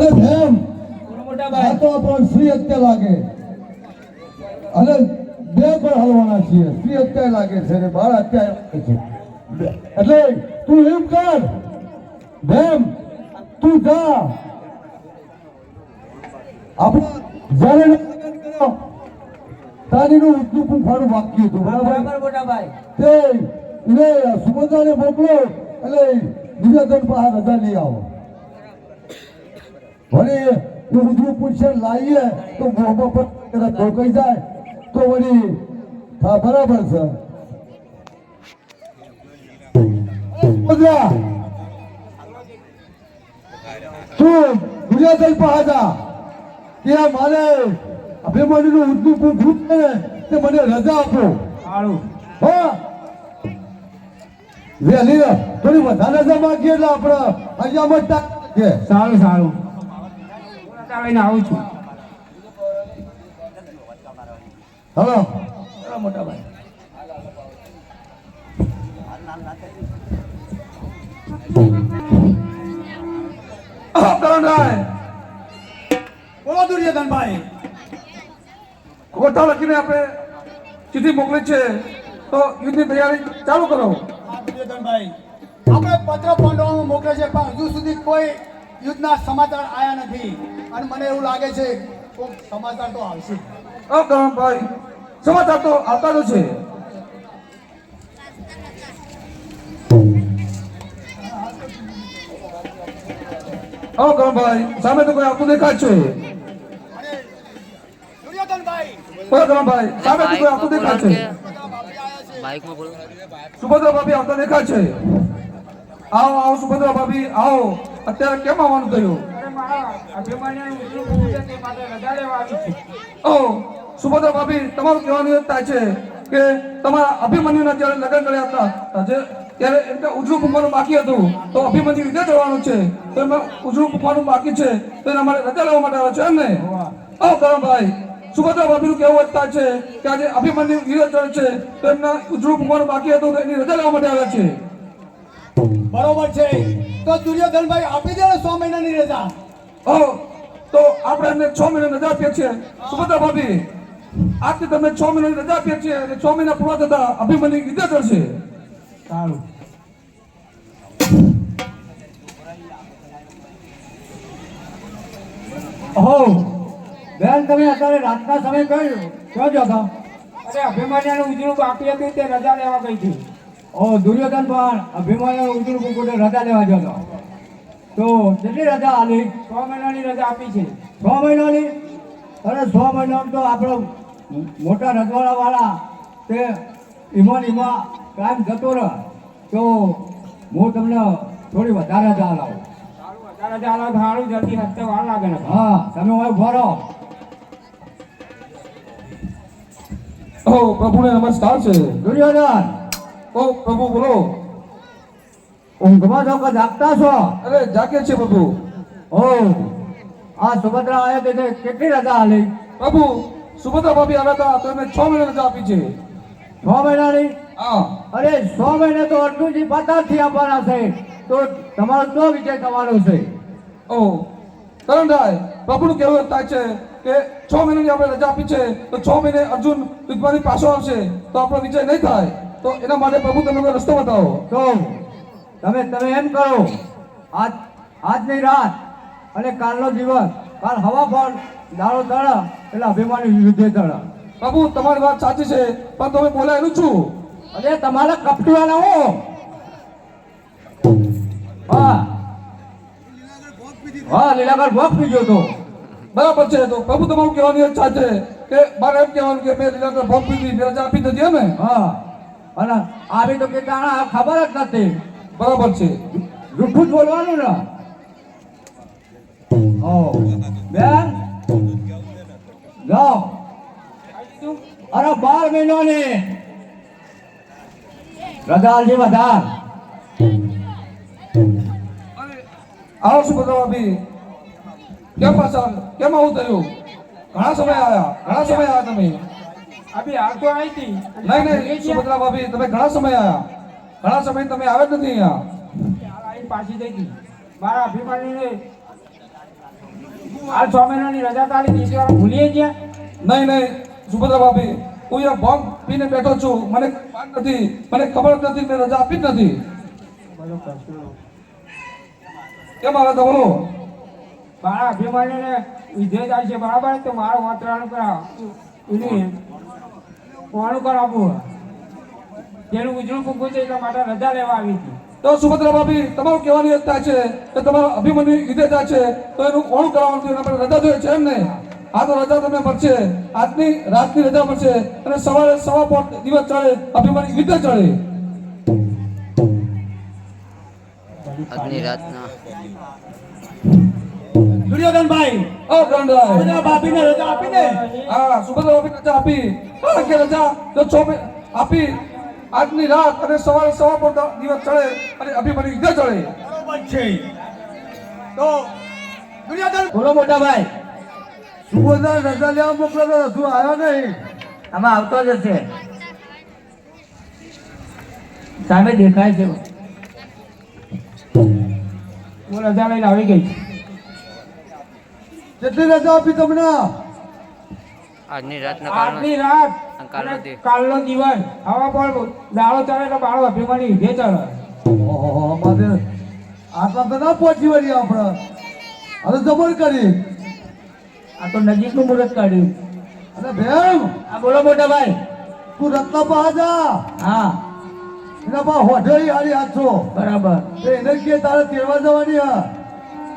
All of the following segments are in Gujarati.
અરે એમ મોટા ભાઈ તો આપણો શ્રી હત્યા લાગે અને બે પણ હલવાના છીએ શ્રી હત્યા લાગે છે ને બાળ હત્યા લાગે છે એટલે તું એમ કર બેમ તું જા આપણે જ્યારે લગ્ન કર્યો તારીનું ઉઠું પૂછવાનું બાકી હતું બરાબર મોટા ભાઈ તે સુભદ્રાને મોકલો એટલે નિવેદન પાસે રજા લઈ આવો વળી એ ઉજળું પૂછે લાવીએ તો મોહમાં પર ધોકાઈ જાય તો વળી હા બરાબર છે સુભદ્રા તું દુર્યોધન પાસે જા કે મારે અભિમાનીનું ઉજળું પૂછવું છે તે મને રજા આપો સારું હા વેલી થોડી વધારે રજા માંગીએ એટલે આપણે અહીંયા મત છે સારું સારું લઈને આવું છું હલો મોટા ભાઈ બોલો દુર્યોધનભાઈ ગોઠા લખીને આપણે ચિઠ્ઠી મોકલી છે તો યુદ્ધની તૈયારી ચાલુ કરો દુર્યોધનભાઈ આપણે પત્ર પાંડવોમાં મોકલે છે પણ હજુ સુધી કોઈ યુદ્ધના સમાચાર આવ્યા નથી અને મને એવું લાગે છે કોઈ સમાચાર તો આવશે કરણભાઈ સમાચાર તો આવતા જ છે કરણભાઈ સામે તો કોઈ આવતું દેખાય છે દુર્યોધનભાઈ કરણભાઈ સામે તો કોઈ આવતું દેખાય છે બાઈકમાં બોલો સુભદ્રા ભાભી આવતા દેખાય છે આવો આવો સુભદ્રા ભાભી આવો અત્યારે કેમ આવવાનું થયું અરે મારા અભિમાન્યનું ઉજળું પૂછે તે માટે રજા લેવા આવી છું સુભદ્રા ભાભી તમારું કહેવાનું એ થાય છે કે તમારા અભિમન્યુના જ્યારે લગ્ન કર્યા હતા ત્યારે એમને ઉજળું ફૂંકવાનું બાકી હતું તો અભિમન્યુ વિદેશ જવાનું છે તો એમાં ઉજળું ફૂંકવાનું બાકી છે તો એના માટે રજા લેવા માટે આવે છે એમ ને કરણભાઈ સુભદ્રા ભાભીનું કહેવું થાય છે કે આજે અભિમન્યુ વિદેશ જાય છે તો એમના ઉજળું ફૂંકવાનું બાકી હતું તો એની રજા લેવા માટે આવે છે બરોબર છે તો દુર્યોધનભાઈ આપી દે 6 મહિનાની રજા તો આપણે એમને 6 મહિનાની રજા આપીએ છીએ સુભદ્રા ભાભી આજથી તમે 6 મહિનાની રજા આપીએ છીએ અને 6 મહિના પૂરા થતા અભિમન્યુ વિદેશ જશે સારું બેન તમે અત્યારે રાતના સમય કયો જો હતા અરે અભિમાન્યનું ઉજળું બાકી હતું તે રજા લેવા ગઈ હતી દુર્યોધન પણ અભિમાનીનું ઉજળું પૂછે રજા લેવા જતો તો કેટલી રજા આલી 6 મહિનાની રજા આપી છે 6 મહિનાની અરે 6 મહિનામાં તો આપણો મોટા રજવાડા વાળા તે ઈમાન કાયમ જતો રહે તો હું તમને થોડી વધારે રજા લાવું સારું વધારે રજા આલો સારું જલ્દી હપ્તે વાર લાગે ને હા તમે હવે ભરો પ્રભુને નમસ્કાર છે દુર્યોધન પ્રભુ બોલો ઊંઘમાં છો કે જાગતા છો અરે જાગે છે પ્રભુ આ સુભદ્રા આવ્યા તે કેટલી રજા આલી પ્રભુ સુભદ્રા ભાભી આવ્યા હતા તો એમને 6 મહિના રજા આપી છે 6 મહિનાની હા અરે 6 મહિને તો અર્જુનજી પતાથી આપવાના છે તો તમારો શું વિજય થવાનો છે કરણભાઈ પ્રભુનું કહેવું થાય છે કે 6 મહિનાની આપણે રજા આપી છે તો 6 મહિને અર્જુન યુદ્ધમાંથી પાછો આવશે તો આપણો વિજય નહીં થાય તો એના માટે પ્રભુ તમે કોઈ રસ્તો બતાવો તો તમે એમ કરો આજની રાત અને કાલનો દિવસ કાલ હવા પર દાડો તળ એટલે અભિમાની યુદ્ધ તળ પ્રભુ તમારી વાત સાચી છે પણ તમે બોલાયેલું છું અરે તમારે કપટીવાળા હું હા લીલાગર ભોગ પીજો તો બરાબર છે તો પ્રભુ તમારું કહેવાની ઈચ્છા છે કે મારે એમ કહેવાનું કે મેં લીલાગર ભોગ પીધી રજા આપી દીધી અમે અને આવી તો કે તાણા ખબર જ નથી બરાબર છે જૂઠું જ બોલવાનું ને બેન જાઓ અરે 12 મહિનાની રજા આલજી વધાર આવો સુભદ્રા ભાભી કેમ પાછા કેમ આવું થયું ઘણા સમય આવ્યા તમે અભી હાલ તો આવી હતી નહીં સુભદ્રા ભાભી તમે ઘણા સમય આવ્યા ઘણા સમય તમે આવ્યા જ નથી અહીંયા આવીને પાછી જઈ હતી મારા અભિમાનીને આ 6 મહિનાની રજા કાઢી નીચે વાળા ભૂલી ગયા. નહીં નહીં સુભદ્રા ભાભી હું અહીંયા બોમ્બ પીને બેઠો છું મને ભાન નથી મને ખબર જ નથી મેં રજા આપી જ નથી કેમ આવે તમારું મારા અભિમાનીને વિધે જાય છે બરાબર તો મારો વાતરાનું કરા એની કોણું કરાવવું તેનું ઉજળું ફૂંકવું છે એટલા માટે રજા લેવા આવી હતી. તો સુભદ્રા ભાભી તમારું કહેવાની એક થાય છે કે તમારા અભિમન્યુ વિધે જાય છે તો એનું કોણું કરવાનું છે એના પર રજા જોઈએ છે એમ નહીં આ તો રજા તમને મળશે આજની રાતની રજા મળશે અને સવારે 5:15 દિવસ ચડે અભિમન્યુ વિધે ચડે આજની રાતના દુર્યોધનભાઈ ઓ ગણરાય સુભદ્રા ભાભીને રજા આપીને હા સુભદ્રા ભાભી રજા આપી કારણ કે રજા જો 6 આપી આજની રાત અને સવારે 5:15 દિવસ ચડે અને અભિમન્યુ વિધે ચડે બરોબર છે. તો દુર્યોધન બોલો મોટા ભાઈ. સુબોધા રજા લેવા મોકલેલો તું આવ્યો નહીં. આમાં આવતો જ હશે સામે દેખાય છે. હું રજા લઈને આવી ગઈ. કેટલી રજા આપી તમને? આજની રાતના કારણે આજની રાત અને કાલનો અને દિવસ. કાલનો દિવસ હવા પર દાડો ચડે તો બાળો અભિમાની વિધે ચડે. ઓહો મારે આટલા તો ના પહોંચી વળી આપણે હવે જબર કરી આ તો નજીકનું મુહૂર્ત કાઢ્યું. અને બેમ આ બોલો મોટા ભાઈ. તું રત્ના પા જા હા એના પા હોઢે હારી હાથો બરાબર એને કે તારે તેડવા જવાની હા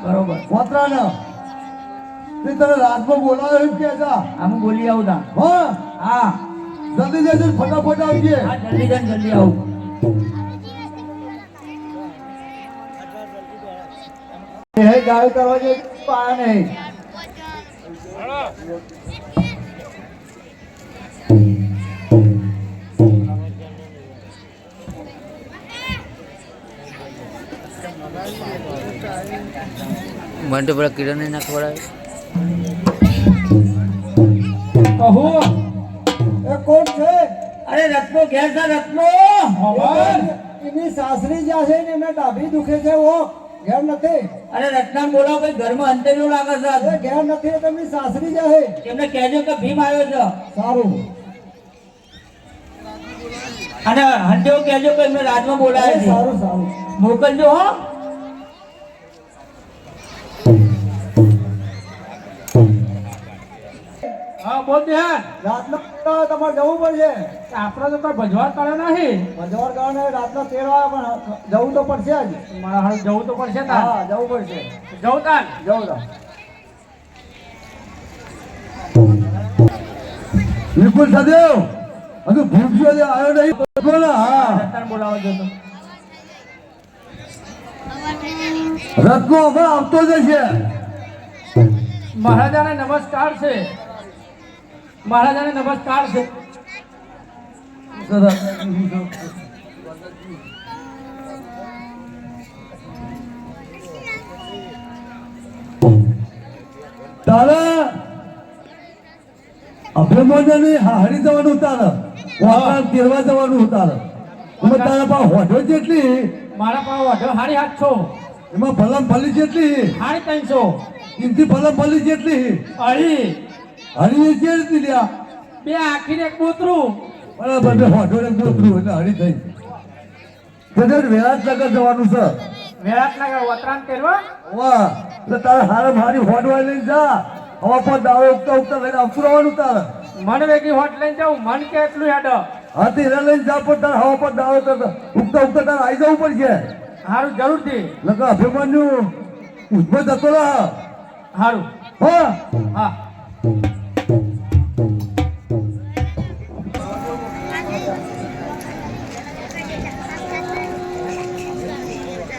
બરોબર. વાતરાને તે તને રાતમાં બોલાવે એમ કે જા આમ બોલી આવું તા. હા હા જલ્દી જલ્દી ફટાફટ આવજે. હા જલ્દી જઈને જલ્દી આવું. એ ગાડી કરવા જે પાયા નહીં. મને તો પેલા કિરણ ના ખવડાવે કહું એ કોણ છે? અરે રત્નો ઘેર છે રત્નો. એની સાસરી જ્યાં છે ને એમને ડાભી દુખે છે ઓ ઘેર નથી. અરે રત્ના બોલાવો ભાઈ ઘરમાં અંતર્યો લાગે છે. ઘેર નથી તમે સાસરી જાય એમને કહેજો કે ભીમ આવ્યો છે. સારું. અને હંડેઓ કહેજો કે એમને રાજમાં બોલાવે છે. સારું સારું. મોકલજો હો. હા બોલ દે રાતના તમારે જવું પડશે. આપણે તો કોઈ ભજવાડ કરે નહીં. ભજવાર ગાને રાતના 13 વાગે પણ જવું તો પડશે જ. મારા હાલ જવું તો પડશે તાર. હા જવું પડશે. જવું તાર. જવું તો બિલકુલ સદેવ હજુ ભૂખ્યો જે આવ્યો નહીં બોલો. હા રત્નાને બોલાવો જો તો. રત્નો હવે આવતો જ છે. મહારાજાને નમસ્કાર છે. મહારાજાને નમસ્કાર છે. તારા અભિમન્યુને હારી જવાનું તારે વાપરા તેરવા જવાનું તારે એમાં તારા પાસે હોઢો જેટલી મારા પાસે વાઢો હારી 800 એમાં ભલમ ભલી જેટલી હારી 300 કિંમતી ભલમ ભલી જેટલી અઢી હરી જે રીતે લ્યા બે આખીને એક બોતરું. બરાબર બે હોઢો ને ગોતરું એટલે હરી થઈ કદાચ વેરાજ નગર જવાનું છે. વિરાટનગર વતરાન કરવા. વાહ એટલે તારે હારે હારી હોડવાઈ લઈને જા હવા પર દાવો ઉગતા ઉગતા લઈને આવતું રહેવાનું તારે. મન વેગી હોટ લઈને જાઉં મન કે એટલું હેડ. હાથી એના લઈને જા પણ તારે હવા પર દાવો કરતા ઉગતા ઉગતા તારે આવી જવું પડશે. હારું જરૂરથી. લગા અભિમન્યુ ઉજ્જવળ જતો રહે. હારું. હા હા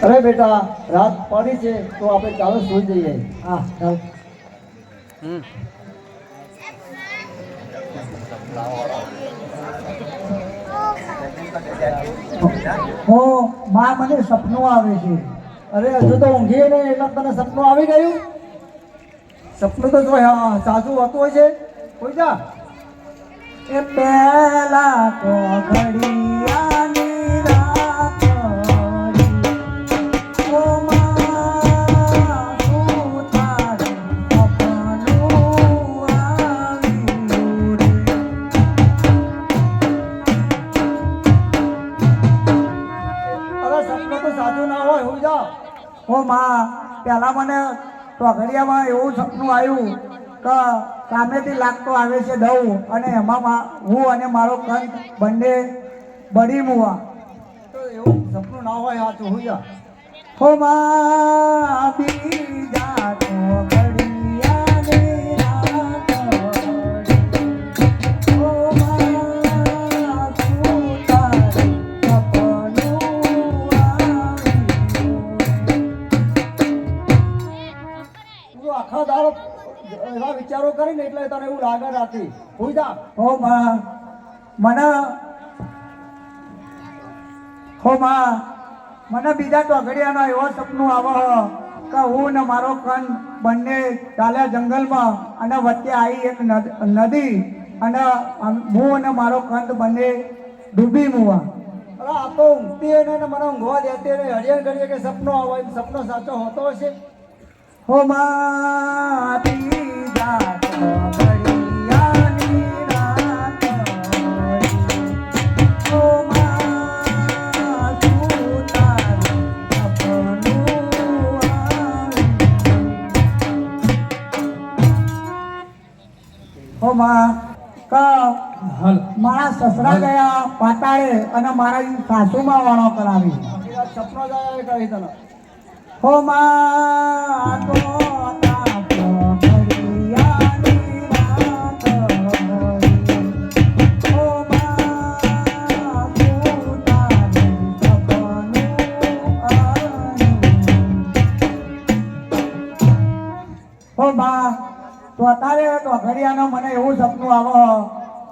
અરે બેટા રાત પડી છે તો આપણે ચાલો સુઈ જઈએ. હા ચાલ. મને સપનું આવે છે. અરે હજુ તો ઊંઘીએ નહીં એટલે તને સપનું આવી ગયું. સપનું તો જો સાચું હોતું હોય છે. કોઈ જા એ પહેલા તો ઘડિયાની રાત પડી. ઓ માં શું તારું પહેલાં મને ટોઘડિયામાં એવું સપનું આવ્યું કે સામેથી લાગતો આવે છે દવ અને એમાં હું અને મારો કંઠ બંને બળી મુવા. તો એવું સપનું ના હોય આ તો હોઈયા. હો માં બીજા ટોઘડિયાની રાત પડી. હો માં શું તારું સપનું તું આખા દાડો એવા વિચારો કરીને એટલે તને એવું લાગે રાતી હોઈ જા. હો માં મને મને બીજા ટોઘડિયાનો એવો સપનું આવે કે હું ને મારો કંદ બંને ચાલ્યા જંગલમાં અને વચ્ચે આવી એક નદી અને હું અને મારો કંદ બંને ડૂબી મુવા. અરે આ તો ઊંઘતી હોય ને મને ઊંઘવા દેતી ને હરિયર ઘડીએ કે સપનો આવે એમ સપનો સાચો હોતો હશે. હો માં બીજા ટોઘડિયાની રાત પડી. હો માં શું તારું સપનું આવ્યું. હો માં મારા સસરા ગયા પાતાળે અને મારા સાસુમાં વાળો કરાવી. આખી રાત સપનો જ આવ્યા કરી તને. હો માં તો ટોઘડિયાની રાત પડી. હો માં શું તારું સપનું આવ્યું. હો માં તો અત્યારે ટોઘડિયાનો મને એવું સપનું આવે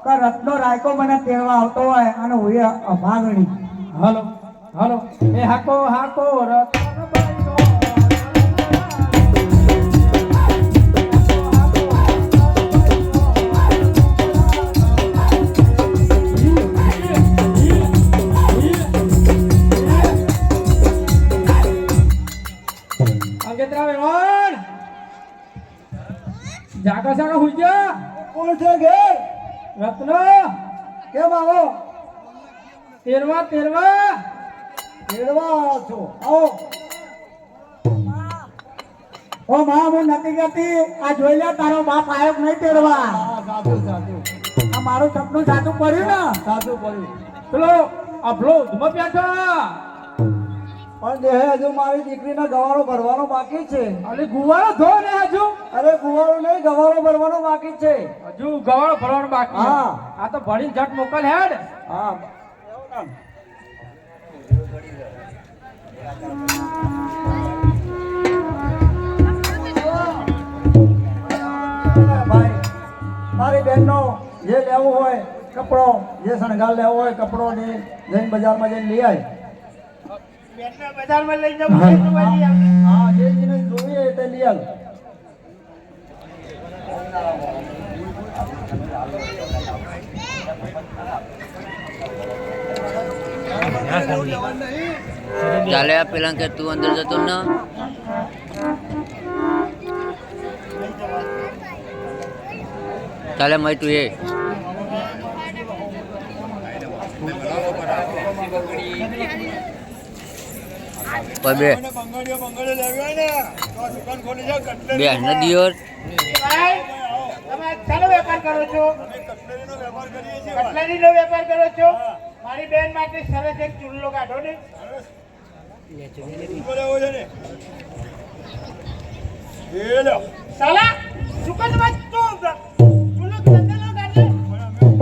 કે રત્નો રાયકો મને તેડવા આવતો હોય અને હું અભાગણી. હાલો હાલો એ હાકો હાકો જાગા સાગા હુઈ જા. કોણ છે ઘેર? રત્ન કેમ આવો? તેરવા તેડવા છો. આવો. ઓ માં હું નથી કહેતી આ જોઈ લે તારો બાપ આયો કે નહીં તેડવા. હા સાચું સાચું આ મારું સપનું સાચું પડ્યું ને. સાચું પડ્યું. પેલો અભલો ધુમા બેઠો પણ દેહે હજુ મારી દીકરીના ગવારો ભરવાનો બાકી છે. અરે ગુવાળો ધો ને હજુ. અરે ગુવારો નહીં ગવારો ભરવાનો બાકી છે. હજુ ગવાળો ભરવાનું બાકી છે. હા. આ તો ભણી ઝટ મોકલ હેડ. હા ભાઈ મારી બહેનનો જે લેવું હોય કપડો જે શણગાર લેવો હોય કપડો ને જઈને બજારમાં જઈને લઈ આવી. બજારમાં લઈ જવું હા જે જેને જોઈએ તે લઈ આવ. ચાલે આ પેલા કે તું અંદર જતો ને ચાલે મય તું એ બે ને દિયોર ચાલો વેપાર કરો છો? કટલેરીનો વેપાર કરો છો? મારી બેન માટે સરસ એક ચૂલ્લો કાઢો ને. સાલા સુકન વાત તો ચૂલ્લો તંદેલો કાઢે.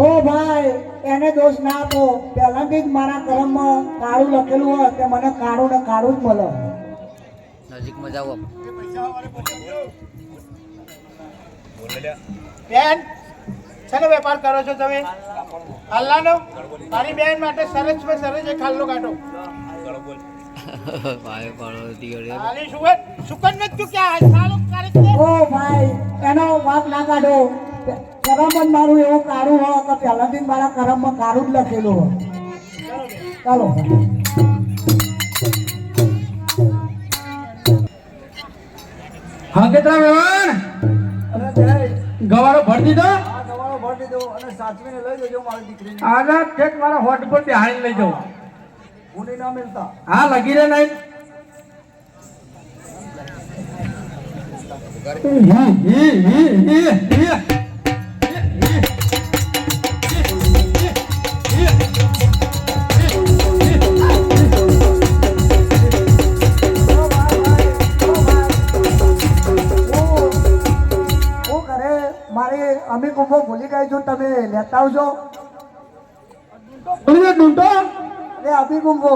ઓ ભાઈ એને દોષ ના આપો. પહેલાથી જ મારા કર્મમાં કાળું લખેલું હોય કે મને કાળું ને કાળું જ મળે. નજીકમાં જાઓ બેન શાનો વેપાર કરો છો તમે? હાલનો મારી બેન માટે સરસ માં સરસ એક હાલનો કાઢો. ભાઈ પાડો દિયોર હાલી સુકન ને તું ક્યાં સાલો કરે છે? ઓ ભાઈ એનો વાંક ના કાઢો. કરમ જ મારું એવું કાળું હોય કે પહેલાથી જ મારા કર્મમાં કાળું જ લખેલું હોય. ચાલો હા કેટલા વેવાણ અરે જય ગવાળો ભરી દીધો. આ ગવારો ભરી દીધો અને સાચવીને લઈ જજો મારી દીકરીને. આના ઠેક મારા હોટ પર બેહાડી લઈ જાઉં. ભૂલી ના મિલતા. હા લગી રે નહીં. હું ઘરે મારી અમી કુંભો ભૂલી ગઈ છું, તમે લેતા આવજો. ડૂંટો એ અમી કુંભો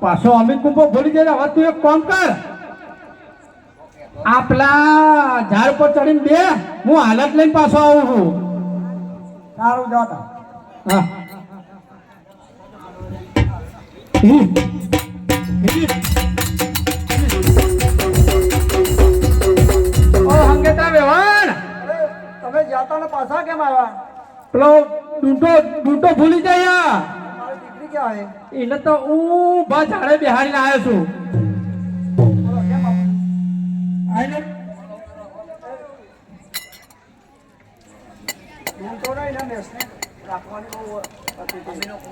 પાછો અમિત કુંભો ભૂલી જાય. હવે તું એક કામ કર, આપલા ઝાડ પર ચડીને બે, હું હાલત લઈને પાછો આવું છું. સારું જાઓ તા. હા. ઓ હંગેતા વેવાણ, તમે જતા ને પાછા કેમ આવ્યા? પેલો ડૂંટો ભૂલી જાય. મારી દીકરી ક્યાં આવે? એને તો ઊભા ઝાડે બેહાડીને આવ્યો છું. આઈને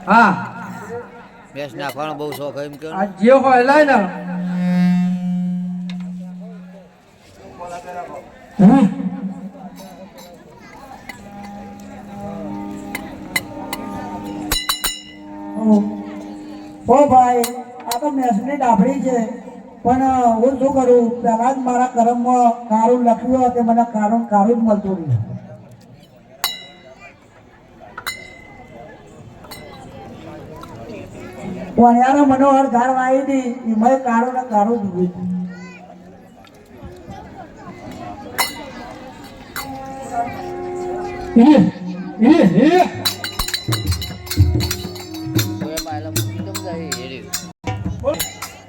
હા, ભેંસ નાખવાનો બહુ શોખ એમ કે આ જે હોય લાય ને. ઓ ભાઈ, આ તો મેસની ડાબડી છે, પણ હું શું કરું, પહેલા જ મારા કરમમાં કારું લખ્યું હતું, મને કારું જ મળતું રહ્યું. વણિયાનો મનોહર ધાર વાવી હતી, એમાં કારું ને કારું જ ઉભી.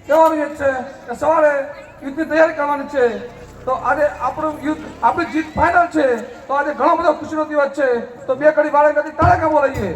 કહેવાનું એ જ છે કે સવારે યુદ્ધની તૈયારી કરવાની છે. તો આજે આપણું યુદ્ધ, આપણી જીત ફાઇનલ છે. તો આજે ઘણો બધો ખુશીનો દિવસ છે. તો બે ઘડી વાળે કદી તાળા કામો લઈએ.